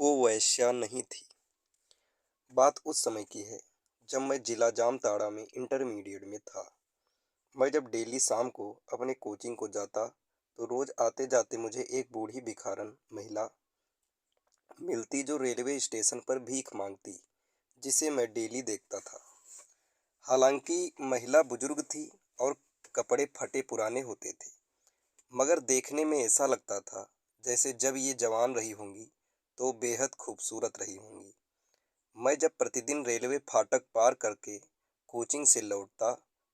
वो वैश्या नहीं थी। बात उस समय की है जब मैं जिला जामताड़ा में इंटरमीडिएट में था। मैं जब डेली शाम को अपने कोचिंग को जाता तो रोज आते जाते मुझे एक बूढ़ी भिखारन महिला मिलती जो रेलवे स्टेशन पर भीख मांगती, जिसे मैं डेली देखता था। हालांकि महिला बुजुर्ग थी और कपड़े फटे पुराने होते थे, मगर देखने में ऐसा लगता था जैसे जब ये जवान रही होंगी तो बेहद खूबसूरत रही होंगी। मैं जब प्रतिदिन रेलवे फाटक पार करके कोचिंग से लौटता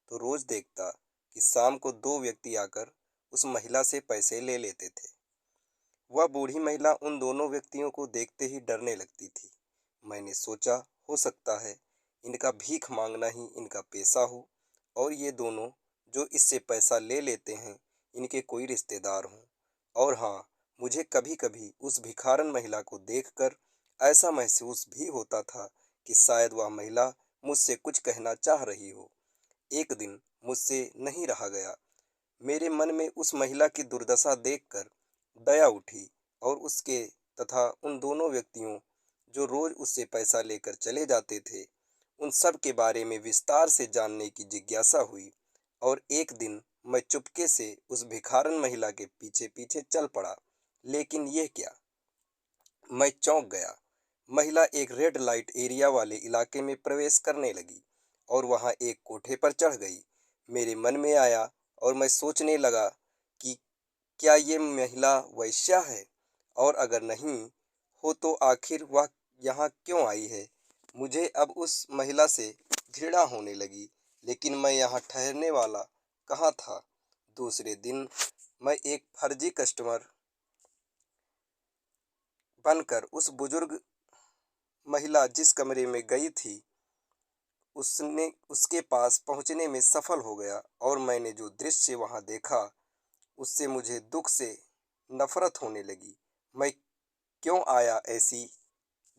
तो रोज देखता कि शाम को दो व्यक्ति आकर उस महिला से पैसे ले लेते थे। वह बूढ़ी महिला उन दोनों व्यक्तियों को देखते ही डरने लगती थी। मैंने सोचा, हो सकता है इनका भीख मांगना ही इनका पेशा हो और ये दोनों जो इससे पैसा ले लेते हैं इनके कोई रिश्तेदार हों। और हाँ, मुझे कभी कभी उस भिखारन महिला को देखकर ऐसा महसूस भी होता था कि शायद वह महिला मुझसे कुछ कहना चाह रही हो। एक दिन मुझसे नहीं रहा गया। मेरे मन में उस महिला की दुर्दशा देखकर दया उठी और उसके तथा उन दोनों व्यक्तियों जो रोज उससे पैसा लेकर चले जाते थे, उन सब के बारे में विस्तार से जानने की जिज्ञासा हुई। और एक दिन मैं चुपके से उस भिखारन महिला के पीछे पीछे चल पड़ा। लेकिन यह क्या, मैं चौंक गया। महिला एक रेड लाइट एरिया वाले इलाके में प्रवेश करने लगी और वहां एक कोठे पर चढ़ गई। मेरे मन में आया और मैं सोचने लगा कि क्या ये महिला वेश्या है, और अगर नहीं हो तो आखिर वह यहाँ क्यों आई है। मुझे अब उस महिला से घृणा होने लगी, लेकिन मैं यहाँ ठहरने वाला कहाँ था। दूसरे दिन मैं एक फर्जी कस्टमर बनकर उस बुजुर्ग महिला जिस कमरे में गई थी उसने उसके पास पहुंचने में सफल हो गया। और मैंने जो दृश्य वहां देखा उससे मुझे दुख से नफरत होने लगी। मैं क्यों आया ऐसी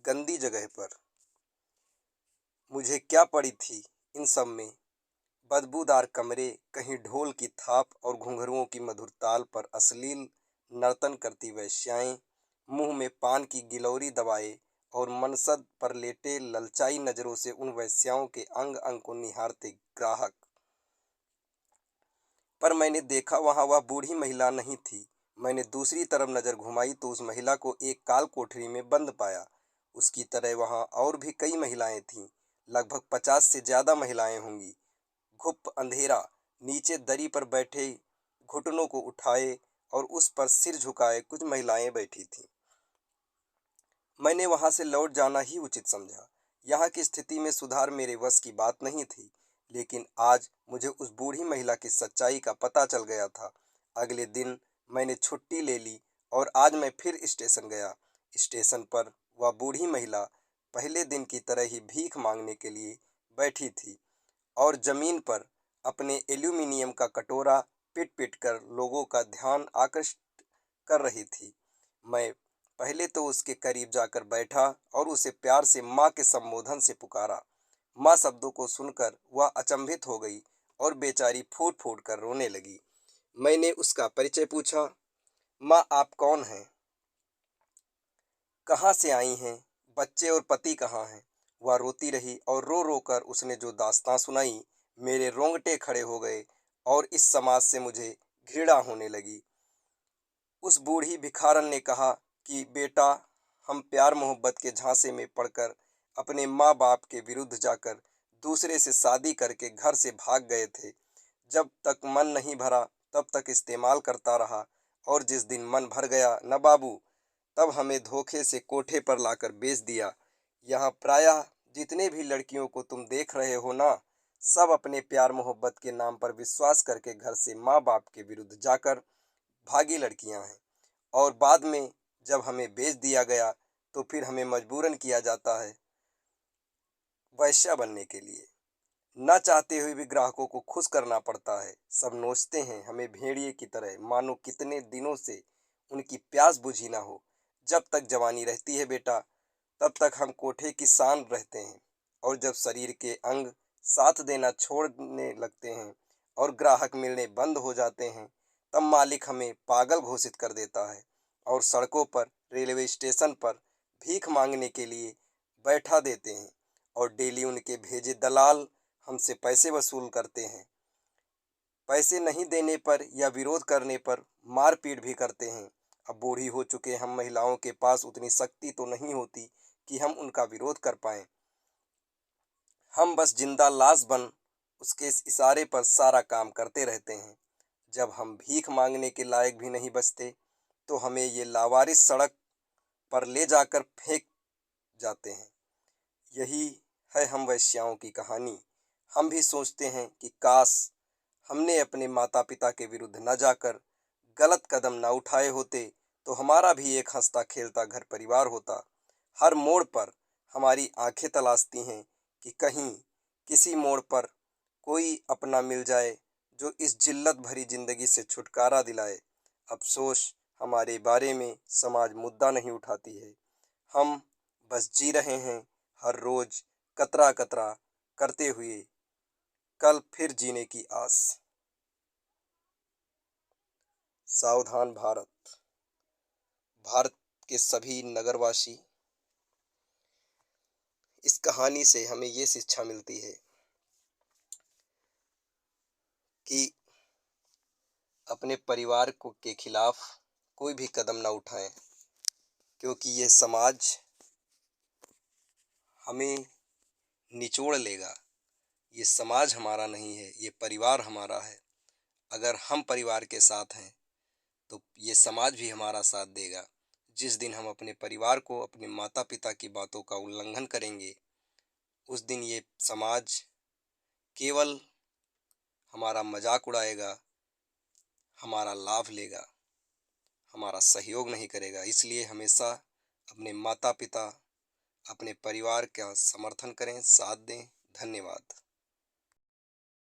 गंदी जगह पर? मुझे क्या पड़ी थी इन सब में? बदबूदार कमरे, कहीं ढोल की थाप और घुंघरुओं की मधुर ताल पर अश्लील नर्तन करती वेश्याएं, मुंह में पान की गिलौरी दबाए और मनसद पर लेटे ललचाई नजरों से उन वेश्याओं के अंग अंग को निहारते ग्राहक। पर मैंने देखा वहां वह बूढ़ी महिला नहीं थी। मैंने दूसरी तरफ नजर घुमाई तो उस महिला को एक काल कोठरी में बंद पाया। उसकी तरह वहां और भी कई महिलाएं थीं, लगभग 50 से ज्यादा महिलाएं होंगी। घुप अंधेरा, नीचे दरी पर बैठे घुटनों को उठाए और उस पर सिर झुकाए कुछ महिलाएं बैठी थीं। मैंने वहां से लौट जाना ही उचित समझा। यहाँ की स्थिति में सुधार मेरे वश की बात नहीं थी। लेकिन आज मुझे उस बूढ़ी महिला की सच्चाई का पता चल गया था। अगले दिन मैंने छुट्टी ले ली और आज मैं फिर स्टेशन गया। स्टेशन पर वह बूढ़ी महिला पहले दिन की तरह ही भीख मांगने के लिए बैठी थी और जमीन पर अपने एल्यूमिनियम का कटोरा पीट पीट कर लोगों का ध्यान आकृष्ट कर रही थी। मैं पहले तो उसके करीब जाकर बैठा और उसे प्यार से माँ के संबोधन से पुकारा। माँ शब्दों को सुनकर वह अचंभित हो गई और बेचारी फूट फूट कर रोने लगी। मैंने उसका परिचय पूछा। माँ, आप कौन हैं? कहाँ से आई हैं? बच्चे और पति कहाँ हैं? वह रोती रही और रो रो कर उसने जो दास्तां सुनाई, मेरे रोंगटे खड़े हो गए और इस समाज से मुझे घृणा होने लगी। उस बूढ़ी भिखारन ने कहा कि बेटा, हम प्यार मोहब्बत के झांसे में पड़कर अपने माँ बाप के विरुद्ध जाकर दूसरे से शादी करके घर से भाग गए थे। जब तक मन नहीं भरा तब तक इस्तेमाल करता रहा, और जिस दिन मन भर गया न बाबू, तब हमें धोखे से कोठे पर लाकर बेच दिया। यहाँ प्रायः जितने भी लड़कियों को तुम देख रहे हो ना, सब अपने प्यार मोहब्बत के नाम पर विश्वास करके घर से माँ बाप के विरुद्ध जाकर भागी लड़कियां हैं। और बाद में जब हमें बेच दिया गया तो फिर हमें मजबूरन किया जाता है वैश्या बनने के लिए। ना चाहते हुए भी ग्राहकों को खुश करना पड़ता है। सब नोचते हैं हमें भेड़िए की तरह, मानो कितने दिनों से उनकी प्यास बुझी ना हो। जब तक जवानी रहती है बेटा, तब तक हम कोठे की शान रहते हैं, और जब शरीर के अंग साथ देना छोड़ने लगते हैं और ग्राहक मिलने बंद हो जाते हैं, तब मालिक हमें पागल घोषित कर देता है और सड़कों पर, रेलवे स्टेशन पर भीख मांगने के लिए बैठा देते हैं और डेली उनके भेजे दलाल हमसे पैसे वसूल करते हैं। पैसे नहीं देने पर या विरोध करने पर मारपीट भी करते हैं। अब बूढ़ी हो चुके हम महिलाओं के पास उतनी शक्ति तो नहीं होती कि हम उनका विरोध कर पाएं। हम बस जिंदा लाश बन उसके इस इशारे पर सारा काम करते रहते हैं। जब हम भीख मांगने के लायक भी नहीं बचते तो हमें ये लावारिस सड़क पर ले जाकर फेंक जाते हैं। यही है हम वैश्याओं की कहानी। हम भी सोचते हैं कि काश हमने अपने माता पिता के विरुद्ध न जाकर गलत कदम न उठाए होते तो हमारा भी एक हंसता खेलता घर परिवार होता। हर मोड़ पर हमारी आंखें तलाशती हैं कि कहीं किसी मोड़ पर कोई अपना मिल जाए जो इस जिल्लत भरी जिंदगी से छुटकारा दिलाए। अफसोस हमारे बारे में समाज मुद्दा नहीं उठाती है। हम बस जी रहे हैं हर रोज कतरा कतरा करते हुए कल फिर जीने की आस। सावधान भारत। भारत के सभी नगरवासी, इस कहानी से हमें ये शिक्षा मिलती है कि अपने परिवार को के खिलाफ कोई भी कदम ना उठाएं, क्योंकि ये समाज हमें निचोड़ लेगा। ये समाज हमारा नहीं है, ये परिवार हमारा है। अगर हम परिवार के साथ हैं तो ये समाज भी हमारा साथ देगा। जिस दिन हम अपने परिवार को, अपने माता पिता की बातों का उल्लंघन करेंगे, उस दिन ये समाज केवल हमारा मजाक उड़ाएगा, हमारा लाभ लेगा, हमारा सहयोग नहीं करेगा। इसलिए हमेशा अपने माता पिता, अपने परिवार का समर्थन करें, साथ दें। धन्यवाद।